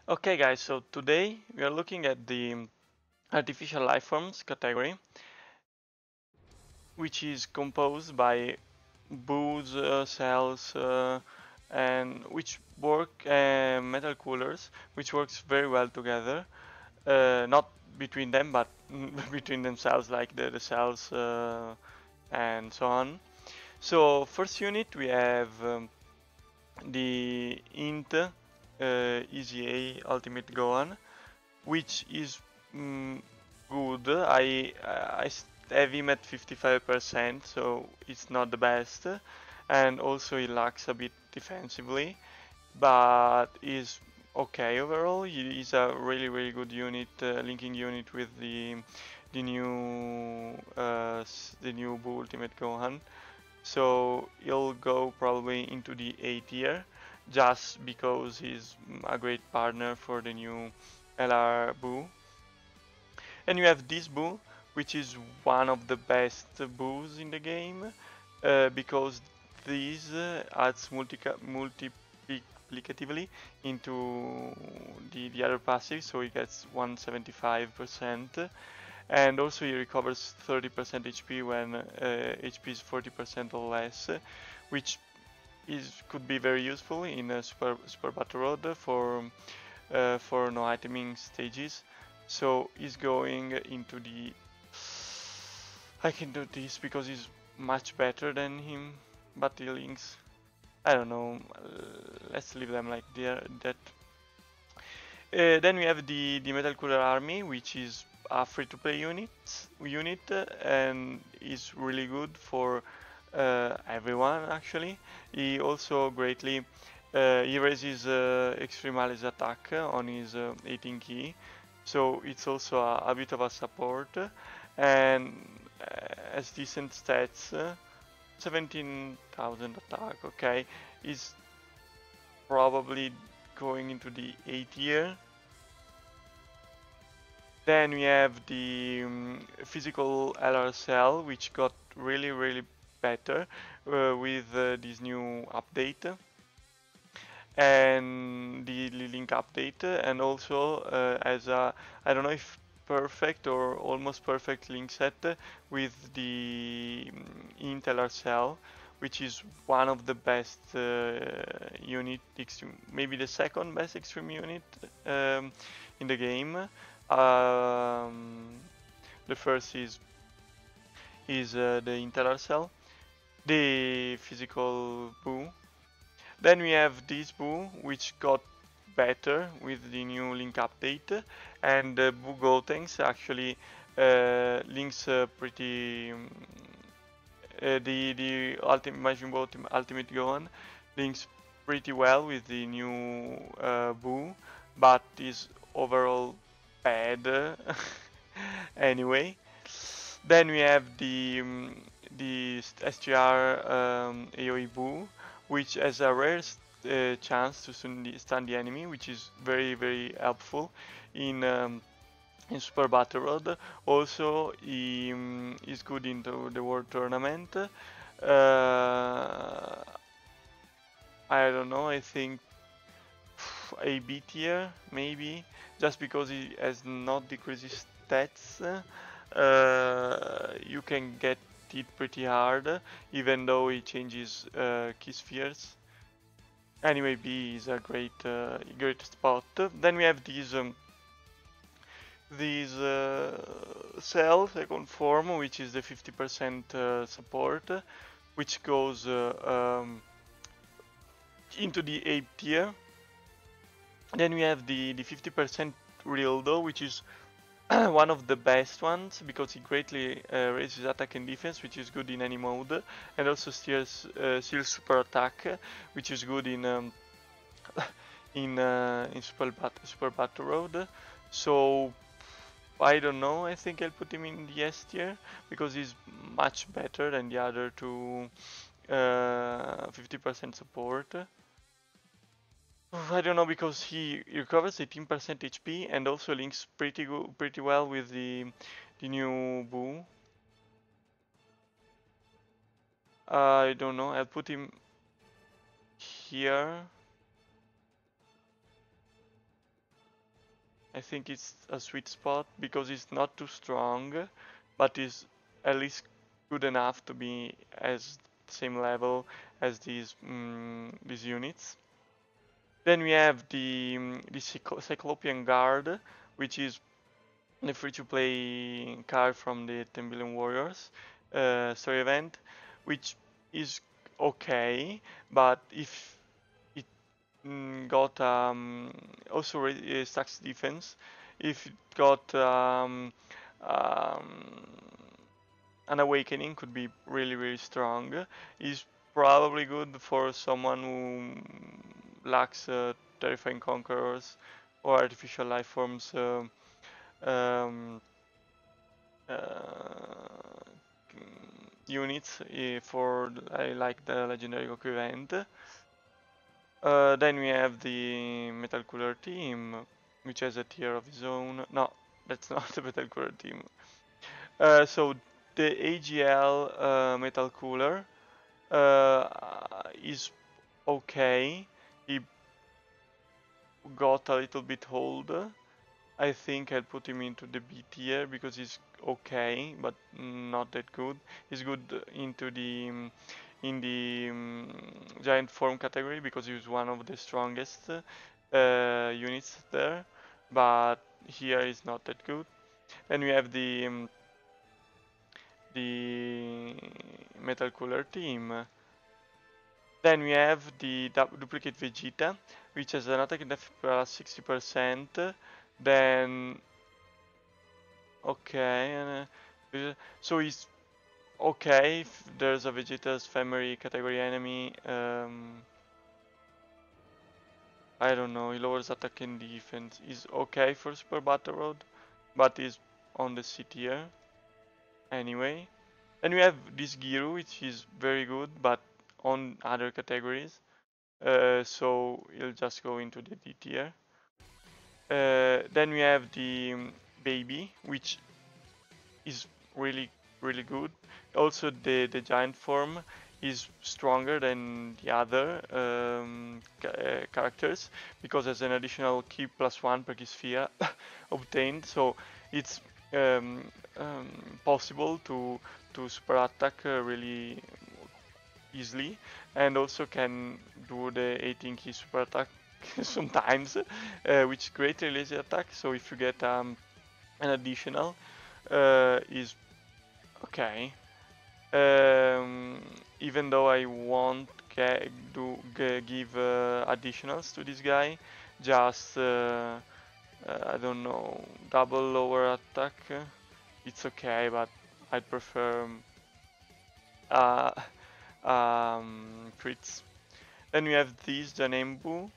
Okay guys, so today we are looking at the artificial life forms category, which is composed by boos, cells, and which work metal coolers, which works very well together. Not between them, but between themselves, like the cells and so on. So first unit we have the int EZA Ultimate Gohan, which is good. I have him at 55%, so it's not the best, and also he lacks a bit defensively, but is okay overall. He is a really good unit, linking unit with the new Buu Ultimate Gohan. So he'll go probably into the A tier, just because he's a great partner for the new LR Buu. And you have this Buu, which is one of the best Boos in the game, because this adds multiplicatively into the other passive, so he gets 175%, and also he recovers 30% HP when HP is 40% or less, which could be very useful in a super battle road for no iteming stages. So he's going into the. I can do this because he's much better than him, but the links. I don't know. Let's leave them like that. Then we have the Metal Cooler Army, which is a free-to-play unit, and is really good for everyone actually. He also greatly he raises extreme alice attack on his 18 key, so it's also a bit of a support, and has decent stats. 17,000 attack, okay, is probably going into the A tier. Then we have the physical LR cell, which got really better with this new update and the link update, and also as a, I don't know if perfect or almost perfect link set with the int LR cell, which is one of the best unit, maybe the second best extreme unit in the game. The first is the Intel cell, the physical Buu. Then we have this Buu, which got better with the new link update, and the Buu Gotenks actually links pretty. The ultimate Majin Buu Ultimate Gohan links pretty well with the new Buu, but is overall bad anyway. Then we have the STR AoE Buu, which has a rare chance to stun the enemy, which is very helpful in Super Battle Road. Also, he is good into the World Tournament. I don't know. I think a B tier maybe, just because he has not decreased stats. You can get it pretty hard, even though he changes key spheres. Anyway, B is a great spot. Then we have these cell second form, which is the 50% support, which goes into the A tier. Then we have the 50% Rildo, which is one of the best ones because he greatly raises attack and defense, which is good in any mode, and also steals super attack, which is good in Super Battle Road. So I don't know. I think I'll put him in the S tier because he's much better than the other two 50% support. I don't know because he recovers 18% HP and also links pretty well with the new Buu. I don't know. I'll put him here. I think it's a sweet spot because it's not too strong, but is at least good enough to be as same level as these units. Then we have the Cyclopean Guard, which is the free-to-play card from the 10 Billion Warriors story event, which is okay, but if it got also stacks defense, if it got um, an awakening, could be really strong. Is probably good for someone who lacks terrifying conquerors or artificial life forms. Um, uh, Units for like the legendary Goku event. Then we have the Metal Cooler team, which has a tier of its own. No, that's not the Metal Cooler team. So the AGL Metal Cooler is okay. He got a little bit old. I think I'd put him into the B tier because he's okay, but not that good. He's good into the in the giant form category because he's one of the strongest units there, but here is not that good. Then we have the Metal Cooler team. Then we have the duplicate Vegeta, which has an attack and def plus 60%. Then okay, so he's okay if there's a Vegeta's family category enemy. I don't know, he lowers attack and defense. He's okay for Super Battle Road, but he's on the C tier anyway. And we have this Giru, which is very good, but on other categories. So he'll just go into the D tier. Then we have the Baby, which is really good. Also, the giant form is stronger than the other characters because there's an additional key +1 per key sphere obtained. So it's possible to super attack really easily, and also can do the 18 key super attack sometimes, which greatly lazy attack. So if you get an additional, is okay. Even though I won't give additionals to this guy, just I don't know, double lower attack. It's okay, but I'd prefer uh, crits. Then we have this Janembu,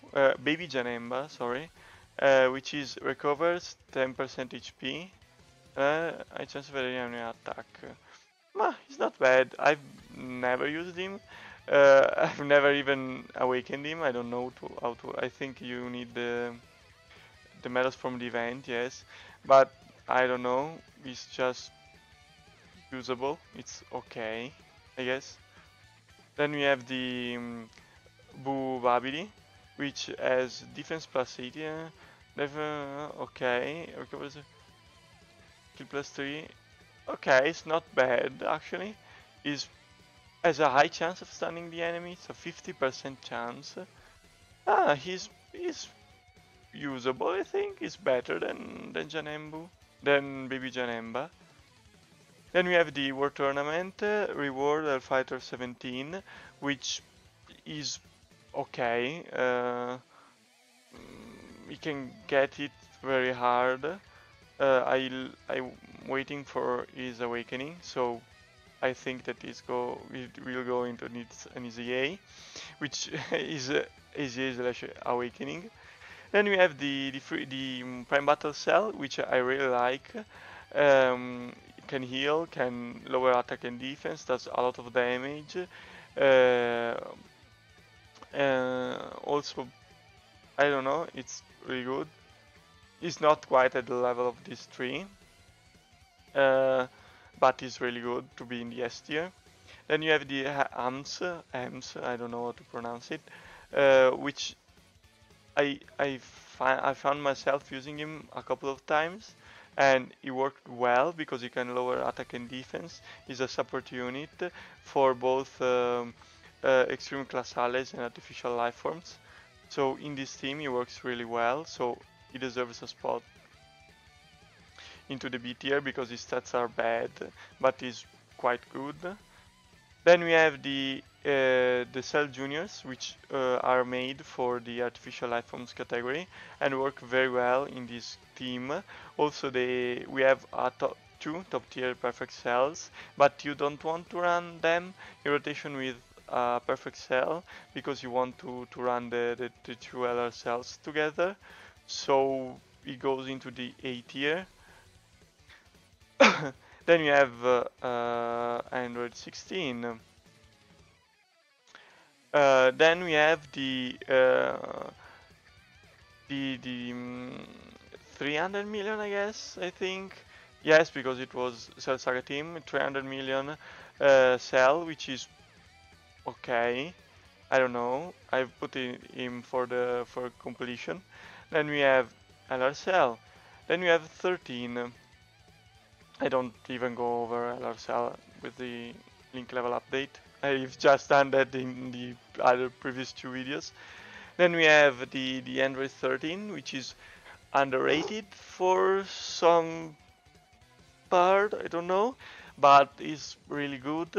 baby Janemba, sorry, which is recovers 10% HP. I chance of any attack. He's not bad. I've never used him. I've never even awakened him. I don't know how to. I think you need the medals from the event, yes, but I don't know. It's just usable. It's okay, I guess. Then we have the Boo Babidi, which has defense plus 80. Okay, recovers kill plus 3. Okay, it's not bad actually. Is has a high chance of stunning the enemy. It's a 50% chance. He's usable. I think he's better than Janembu, than Baby Janemba. Then we have the World Tournament reward Fighter 17, which is okay. We can get it very hard. I'm waiting for his awakening, so I think that it will go into an easy A, which is awakening. Then we have the Prime Battle Cell, which I really like. Can heal, can lower attack and defense, does a lot of damage. Also, I don't know, it's really good. It's not quite at the level of these three, but it's really good to be in the S tier. Then you have the AMS, I don't know how to pronounce it, which I I found myself using him a couple of times, and it worked well because he can lower attack and defense. He's a support unit for both extreme class allies and artificial life forms. So in this team, he works really well. So he deserves a spot into the B tier because his stats are bad, but he's quite good. Then we have the Cell Juniors, which are made for the artificial life forms category and work very well in this team. Also, we have two top tier perfect cells, but you don't want to run them in rotation with a perfect cell because you want to run the two LR cells together. So it goes into the A tier. Then you have Android 16. Then we have the 300 million, I guess. I think yes, because it was Cell Saga team 300 million Cell, which is okay. I don't know. I've put him for completion. Then we have LR Cell. Then we have 13. I don't even go over LR Cell with the link level update. I've just done that in the other previous two videos. Then we have the Android 13, which is underrated for some part, I don't know, but is really good.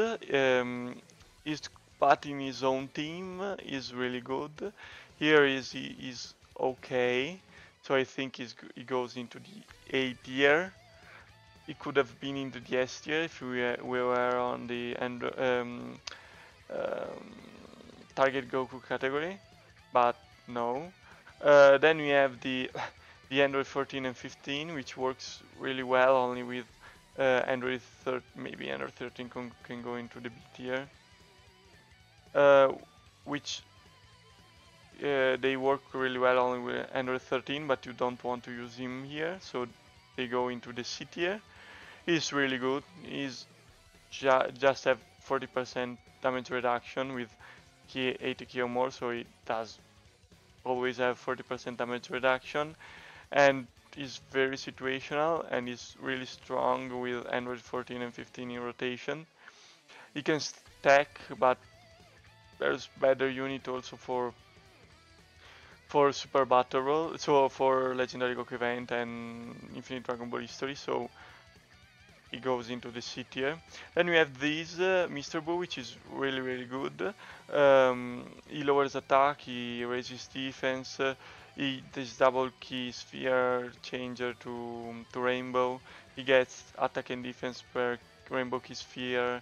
His part in his own team is really good. Here is okay, so I think he goes into the A tier. It could have been into the S tier if we were on the target Goku category, but no. Then we have the Android 14 and 15, which works really well only with Android 13. Maybe Android 13 can go into the B tier, which they work really well only with Android 13, but you don't want to use him here, so they go into the C tier. He's really good. He's just have 40% damage reduction with key 80 key or more, so it does always have 40% damage reduction, and is very situational and is really strong with Android 14 and 15 in rotation. He can stack, but there's better unit also for Super Battle Roll, so for Legendary Goku event and Infinite Dragon Ball History, so he goes into the C tier. Then we have this Mr. Boo, which is really good. He lowers attack, he raises defense, he does double key sphere changer to Rainbow. He gets attack and defense per Rainbow key sphere.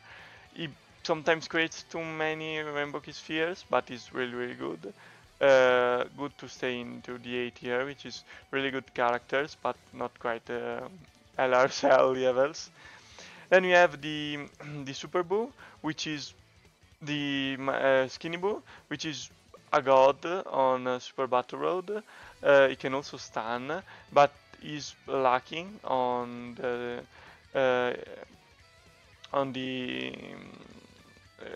He sometimes creates too many Rainbow key spheres, but is really good. Good to stay into the A tier, which is really good characters, but not quite LR Cell levels. Then we have the Super Boo, which is the Skinny Boo, which is a god on Super Battle Road. It can also stun, but is lacking on the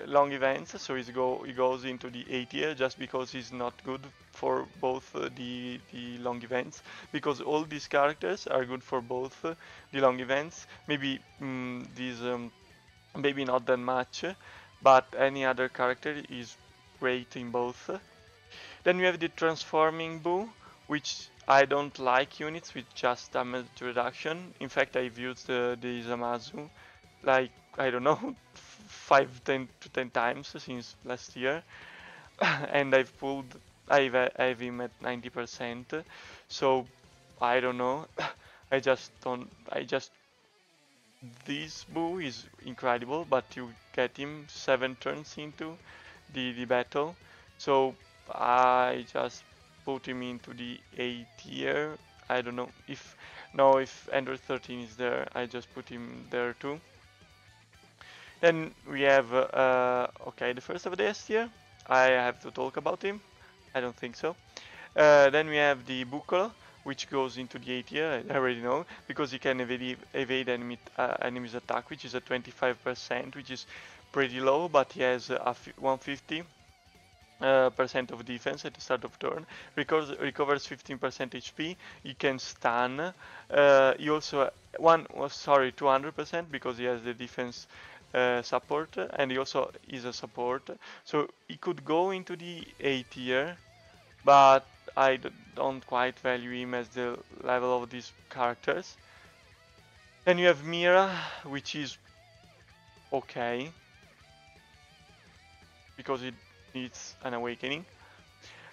long events, so he goes into the A tier just because he's not good for both the long events, because all these characters are good for both the long events. Maybe maybe not that much, but any other character is great in both. Then we have the transforming Boo, which I don't like units with just damage reduction. In fact, I've used the Zamasu like, I don't know, 10 times since last year, and I've him at 90%. So I don't know. I just this Boo is incredible, but you get him 7 turns into the battle. So I just put him into the A tier. I don't know if Android 13 is there, I just put him there too. Then we have okay, the first of the S tier. I have to talk about him. I don't think so. Then we have the Bucolo, which goes into the A tier. I already know because he can evade enemy's attack, which is at 25%, which is pretty low. But he has a 150 percent of defense at the start of turn, recovers 15% HP. He can stun. He also 200% because he has the defense support, and he also is a support. So he could go into the A tier, but I don't quite value him as the level of these characters. Then you have Mira, which is okay because it needs an awakening.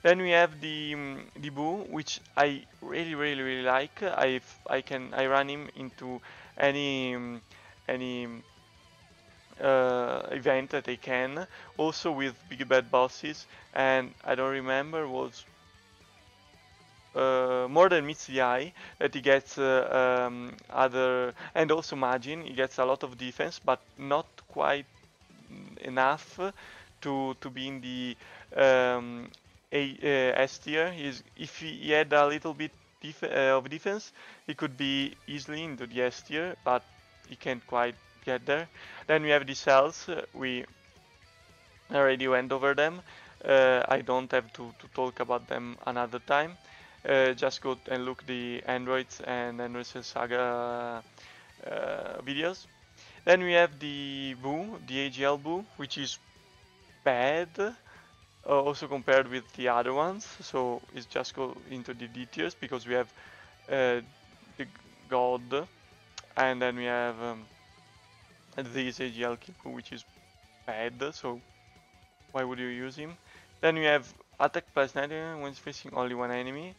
Then we have the Boo, which I really like. I run him into any event that I can. Also with big bad bosses, and I don't remember was more than meets the eye that he gets other, and also Magin. He gets a lot of defense, but not quite enough to be in the S tier. If he had a little bit of defense, he could be easily into the S tier, but he can't quite get there. Then we have the cells. We already went over them. I don't have to talk about them another time. Just go and look the Androids and Androids Saga videos. Then we have the Boo, the AGL Boo, which is bad, also compared with the other ones. So it's just go into the D tiers because we have the God, and then we have this AGL Boo, which is bad. So why would you use him? Then we have attack plus 90 when facing only one enemy.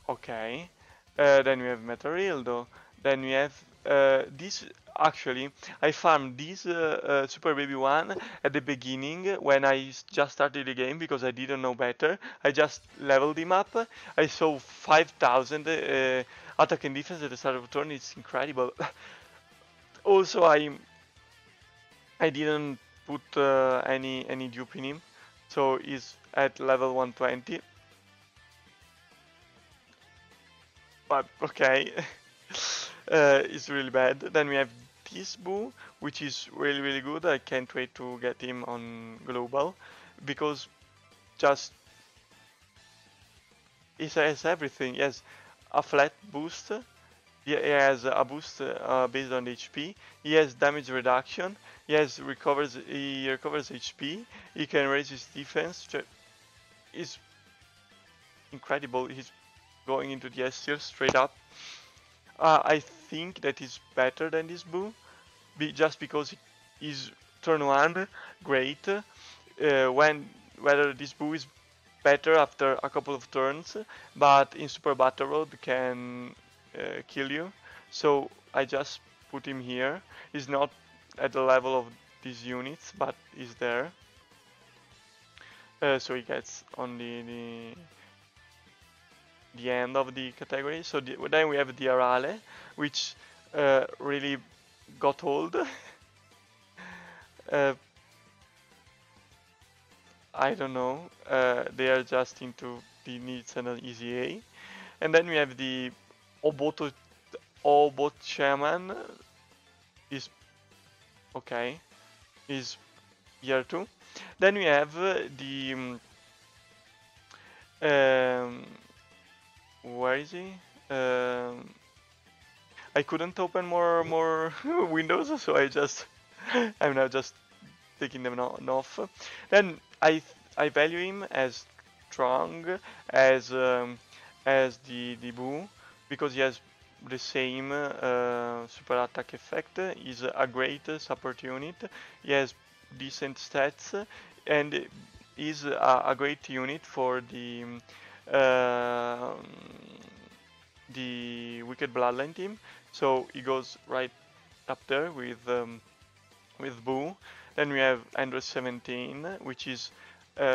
Okay. Then we have Metarildo. Then we have this. Actually, I farmed this Super Baby one at the beginning when I just started the game because I didn't know better. I just leveled him up. I saw 5,000 attack and defense at the start of the turn. It's incredible. Also, I didn't put any dupe in him, so he's at level 120. But okay, it's really bad. Then we have this Boo, which is really good. I can't wait to get him on global because just he has everything. He has a flat boost. He has a boost based on HP. He has damage reduction. He recovers HP. He can raise his defense. He's incredible. He's going into the S tier straight up. I think that is better than this Boo, just because he's turn 1 great. Whether this Boo is better after a couple of turns, but in Super Battle Road can kill you. So I just put him here. He's not at the level of these units, but he's there. So he gets on the end of the category. So then we have the Arale, which really got old. I don't know. They are just into the needs and an easy A. And then we have the Obot Shaman. Is okay. Is here too. Then we have the where is he? I couldn't open more windows, so I'm now just taking them off. Then I value him as strong as the Boo because he has the same super attack effect. He's a great support unit. He has decent stats and is a great unit for the Wicked Bloodline team. So he goes right up there with Boo. Then we have Android 17, which is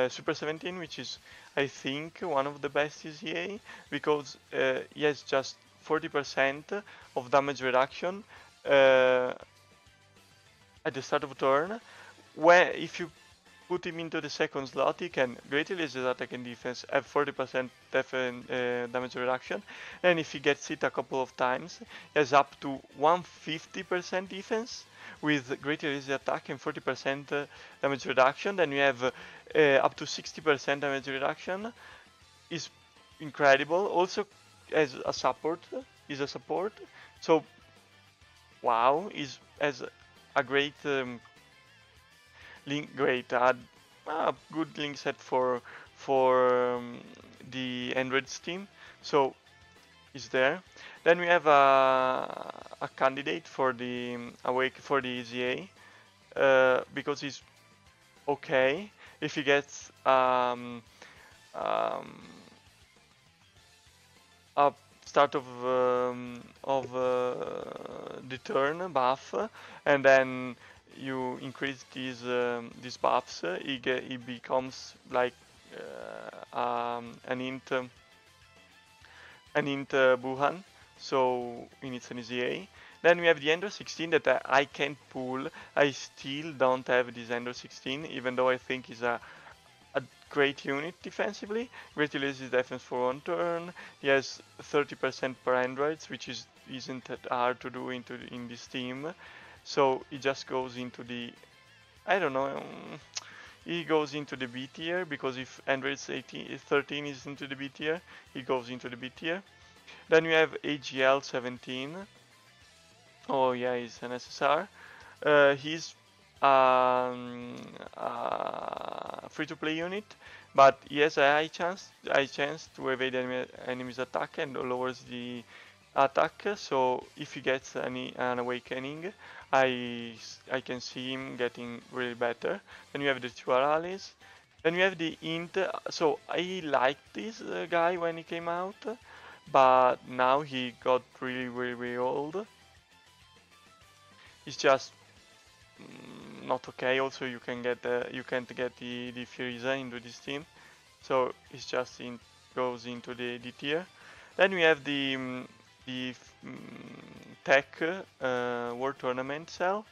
Super 17, which is I think one of the best EZA because he has just 40% of damage reduction at the start of turn. If you put him into the second slot, he can greatly reduce his attack and defense, have 40% damage reduction. And if he gets hit a couple of times, he has up to 150% defense with greatly reduced attack and 40% damage reduction. Then we have up to 60% damage reduction. Is incredible. Also, as a support, is a support. So, wow, is as a great link, good link set for the Android Steam. So is there. Then we have a candidate for the Awake for the ZA because he's okay if he gets a start of the turn buff, and then you increase these buffs, it becomes like an int Buhan, so in its NZA. Then we have the Ender 16 that I can't pull. I still don't have this Ender 16, even though I think is a great unit defensively. Great releases defense for one turn. He has 30% per androids, which isn't that hard to do in this team. So he just goes into the, I don't know, he goes into the B tier, because if androids 13 is into the B tier, he goes into the B tier. Then we have AGL 17. Oh yeah, he's an SSR. He's free-to-play unit, but he has a high chance to evade enemy's attack and lowers the attack. So if he gets an awakening, I can see him getting really better. Then we have the two allies. Then we have the int. So I liked this guy when he came out, but now he got really old. He's just not okay. Also, you can't get the Firiza into this team, so it's just goes into the D tier. Then we have the Tech World Tournament cell,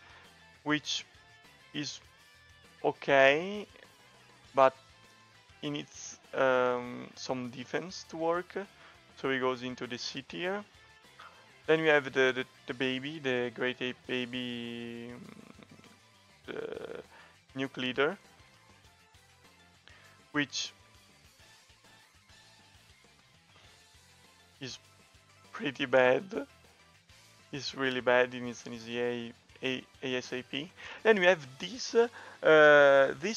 which is okay, but it needs some defense to work, so he goes into the C tier. Then we have the baby, the Great Ape baby, the Nuke Leader, which is pretty bad. It's really bad in its ASAP. Then we have this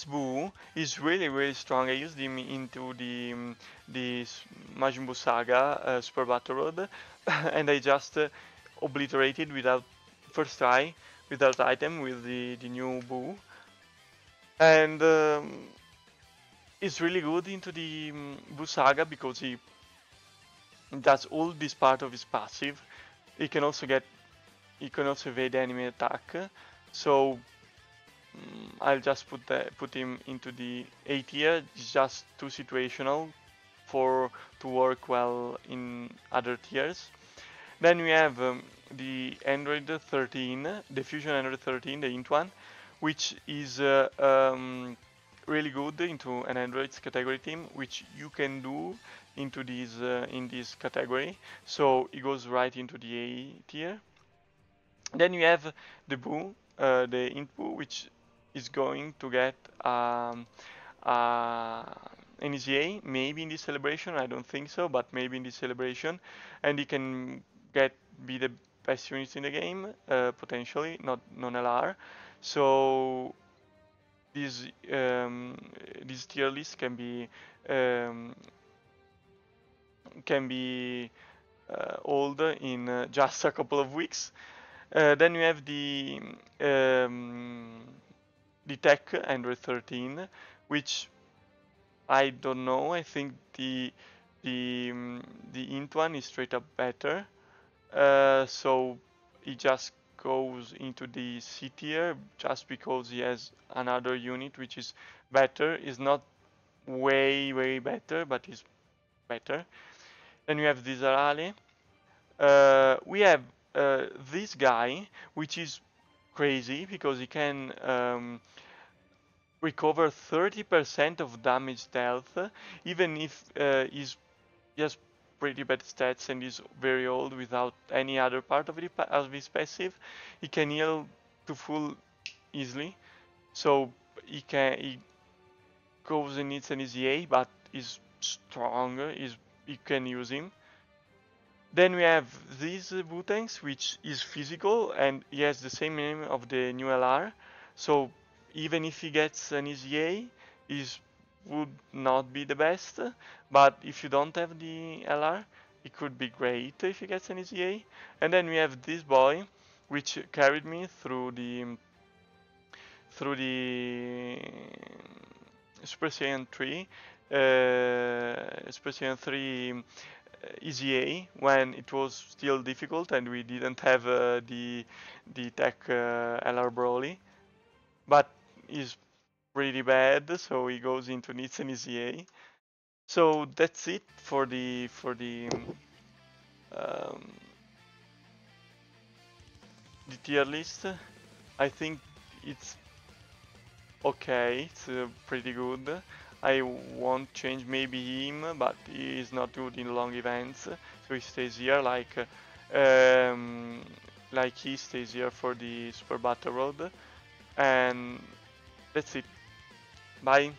Boo is really strong. I used him into the Majin Buu Saga Super Battle Road, and I just obliterated without first try, without item, with the new Boo. And it's really good into the Buu Saga because he does all this part of his passive. He can also evade enemy attack. So I'll just put him into the A tier. It's just too situational to work well in other tiers. Then we have the Android 13, the Fusion Android 13, the int one, which is really good into an Android's category team, which you can do into these in this category. So it goes right into the A tier. Then you have the Boo, the int Boo, which is going to get an EZA, maybe in this celebration. I don't think so, but maybe in this celebration, and he can be the best unit in the game, potentially, not non-LR. So this tier list can be old in just a couple of weeks. Then we have the Tech Android 13, which I don't know. I think the int one is straight up better. So he just goes into the C tier just because he has another unit which is better. Is not way better, but is better. Then we have this Arale. We have this guy, which is crazy because he can recover 30% of damaged health, even if he's just pretty bad stats and is very old without any other part of his passive. He can heal to full easily, so he goes and needs an EZA, but is strong. Is you can use him. Then we have these Wutangs, which is physical and he has the same name of the new LR. So even if he gets an EZA, is would not be the best. But if you don't have the LR, it could be great if he gets an EZA. And then we have this boy, which carried me through the Super Saiyan 3, Super Saiyan 3 EZA when it was still difficult and we didn't have the tech LR Broly, but he's pretty bad, so he goes into needs an EZA. So that's it for um, the tier list. I think it's okay, it's pretty good. I won't change maybe him, but he is not good in long events, so he stays here like he stays here for the Super Battle Road. And that's it. Bye.